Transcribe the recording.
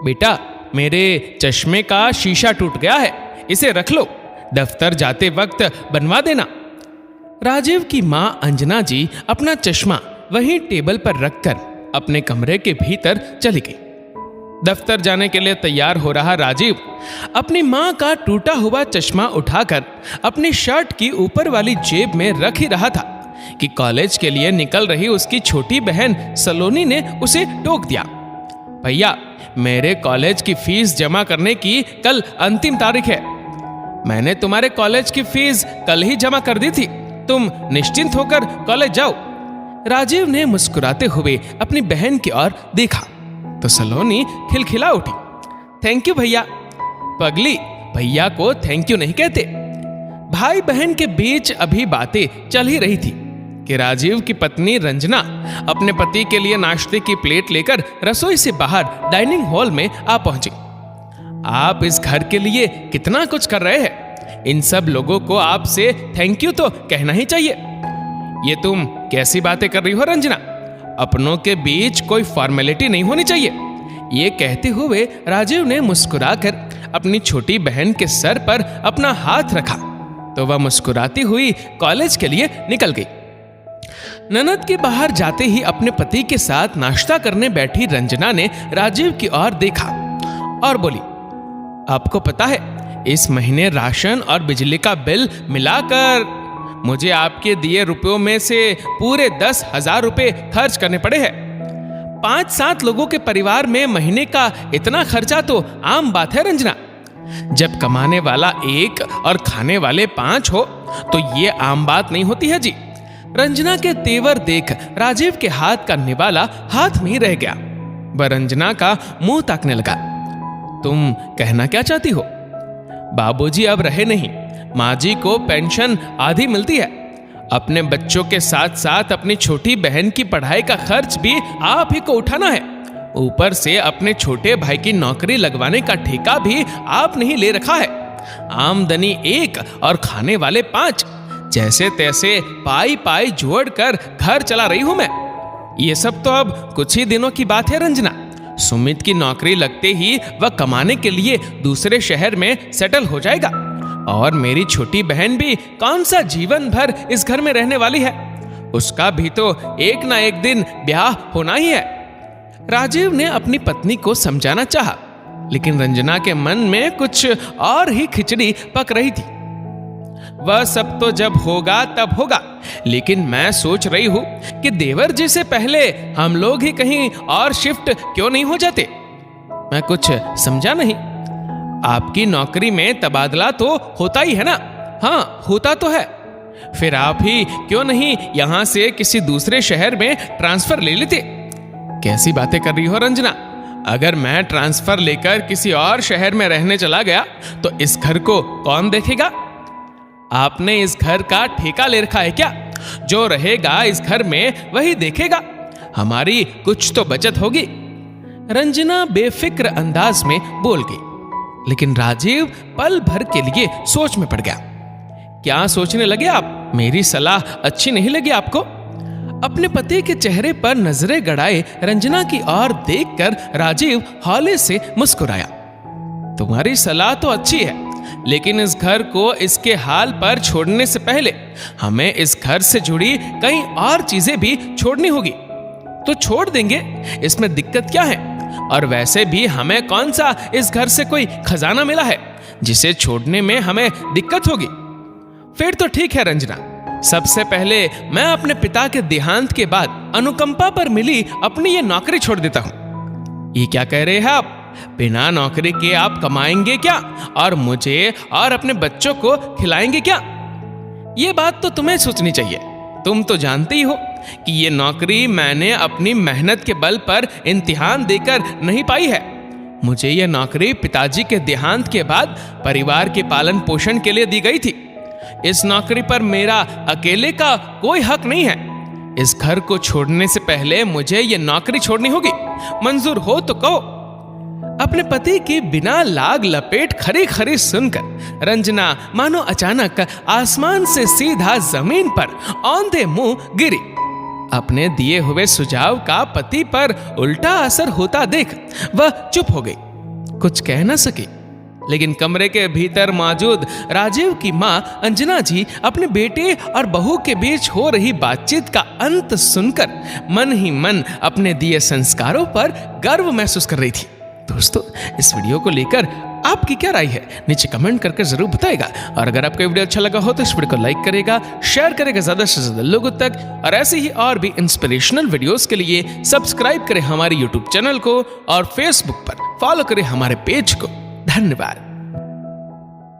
बेटा, मेरे चश्मे का शीशा टूट गया है, इसे रख लो, दफ्तर जाते वक्त बनवा देना। राजीव की मां अंजना जी अपना चश्मा वहीं टेबल पर रखकर अपने कमरे के भीतर चली गई। दफ्तर जाने के लिए तैयार हो रहा राजीव अपनी मां का टूटा हुआ चश्मा उठाकर अपनी शर्ट की ऊपर वाली जेब में रख ही रहा था कि कॉलेज के लिए निकल रही उसकी छोटी बहन सलोनी ने उसे टोक दिया। भैया, मेरे कॉलेज की फीस जमा करने की कल अंतिम तारीख है। मैंने तुम्हारे कॉलेज की फीस कल ही जमा कर दी थी, तुम निश्चिंत होकर कॉलेज जाओ। राजीव ने मुस्कुराते हुए अपनी बहन की ओर देखा तो सलोनी खिलखिला उठी। थैंक यू भैया। पगली, भैया को थैंक यू नहीं कहते। भाई बहन के बीच अभी बातें चल ही रही थी कि राजीव की पत्नी रंजना अपने पति के लिए नाश्ते की प्लेट लेकर रसोई से बाहर डाइनिंग हॉल में आ पहुंची। आप इस घर के लिए कितना कुछ कर रहे हैं, इन सब लोगों को आपसे थैंक यू तो कहना ही चाहिए। ये तुम कैसी बातें कर रही हो रंजना, अपनों के बीच कोई फॉर्मेलिटी नहीं होनी चाहिए। ये कहते हुए राजीव ने मुस्कुराकर अपनी छोटी बहन के सर पर अपना हाथ रखा तो वह मुस्कुराती हुई कॉलेज के लिए निकल गई। ननद के बाहर जाते ही अपने पति के साथ नाश्ता करने बैठी रंजना ने राजीव की ओर देखा और बोली, आपको पता है, इस महीने राशन और बिजली का बिल मिलाकर मुझे आपके दिए रुपयों में से पूरे 10,000 रुपए खर्च करने पड़े हैं। 5-7 लोगों के परिवार में महीने का इतना खर्चा तो आम बात है रंजना। जब कमाने वाला 1 और खाने वाले 5 हो तो ये आम बात नहीं होती है जी। रंजना के तेवर देख राजीव के हाथ का निवाला हाथ में ही रह गया। वह रंजना का मुंह ताकने लगा। तुम कहना क्या चाहती हो? बाबूजी अब रहे नहीं, माँ जी को पेंशन आधी मिलती है। अपने बच्चों के साथ साथ अपनी छोटी बहन की पढ़ाई का खर्च भी आप ही को उठाना है। ऊपर से अपने छोटे भाई की नौकरी लगवाने का ठेका भी आपने ही ले रखा है। आमदनी 1 और खाने वाले 5, जैसे तैसे पाई पाई जोड़ कर घर चला रही हूं मैं। ये सब तो अब कुछ ही दिनों की बात है रंजना। सुमित की नौकरी लगते ही वह कमाने के लिए दूसरे शहर में सेटल हो जाएगा और मेरी छोटी बहन भी कौन सा जीवन भर इस घर में रहने वाली है। उसका भी तो एक ना एक दिन ब्याह होना ही है। राजीव ने अपनी पत्नी को समझाना चाहा, लेकिन रंजना के मन में कुछ और ही खिचड़ी पक रही थी। वह सब तो जब होगा तब होगा, लेकिन मैं सोच रही हूं कि देवर जी से पहले हम लोग ही कहीं और शिफ्ट क्यों नहीं हो जाते। मैं कुछ समझा नहीं। आपकी नौकरी में तबादला तो होता ही है ना? हाँ, होता तो है। फिर आप ही क्यों नहीं यहां से किसी दूसरे शहर में ट्रांसफर ले लेते? कैसी बातें कर रही हो रंजना? अगर मैं ट्रांसफर लेकर किसी और शहर में रहने चला गया तो इस घर को कौन देखेगा? आपने इस घर का ठेका ले रखा है क्या? जो रहेगा इस घर में वही देखेगा। हमारी कुछ तो बचत होगी। रंजना बेफिक्र अंदाज में बोल गई, लेकिन राजीव पल भर के लिए सोच में पड़ गया। क्या सोचने लगे आप? मेरी सलाह अच्छी नहीं लगी आपको? अपने पति के चेहरे पर नजरें गड़ाए रंजना की ओर देखकर राजीव हौले से मुस्कुराया। तुम्हारी सलाह तो अच्छी है, लेकिन इस घर को इसके हाल पर छोड़ने से पहले हमें इस घर से जुड़ी कई और चीजें भी छोड़नी होगी। तो छोड़ देंगे, इसमें दिक्कत क्या है? और वैसे भी हमें कौन सा इस घर से कोई खजाना मिला है जिसे छोड़ने में हमें दिक्कत होगी? फिर तो ठीक है रंजना। सबसे पहले मैं अपने पिता के देहांत के बाद अनुकंपा पर मिली अपनी ये नौकरी छोड़ देता हूं। ये क्या कह रहे हैं आप? बिना नौकरी के आप कमाएंगे क्या और मुझे और अपने बच्चों को खिलाएंगे क्या? ये बात तो तुम्हें सोचनी चाहिए। तुम तो जानते ही हो कि ये नौकरी मैंने अपनी मेहनत के बल पर इम्तिहान देकर नहीं पाई है। मुझे ये नौकरी पिताजी के देहांत के बाद परिवार के पालन पोषण के लिए दी गई थी। इस नौकरी पर मेरा अकेले का कोई हक नहीं है। इस घर को छोड़ने से पहले मुझे ये नौकरी छोड़नी होगी। मंजूर हो तो कहो। अपने पति की बिना लाग लपेट खरी खरी सुनकर रंजना मानो अचानक आसमान से सीधा जमीन पर औंधे मुंह गिरी। अपने दिए हुए सुझाव का पति पर उल्टा असर होता देख वह चुप हो गई कुछ कह न सकी, लेकिन कमरे के भीतर मौजूद राजीव की मां अंजना जी अपने बेटे और बहू के बीच हो रही बातचीत का अंत सुनकर मन ही मन अपने दिए संस्कारों पर गर्व महसूस कर रही थी। दोस्तों, इस वीडियो को लेकर आपकी क्या राय है, नीचे कमेंट करके जरूर बताएगा। और अगर आपको वीडियो अच्छा लगा हो तो इस वीडियो को लाइक करेगा, शेयर करेगा ज्यादा से ज्यादा लोगों तक, और ऐसे ही और भी इंस्पिरेशनल वीडियोस के लिए सब्सक्राइब करें हमारे यूट्यूब चैनल को और फेसबुक पर फॉलो करें हमारे पेज को। धन्यवाद।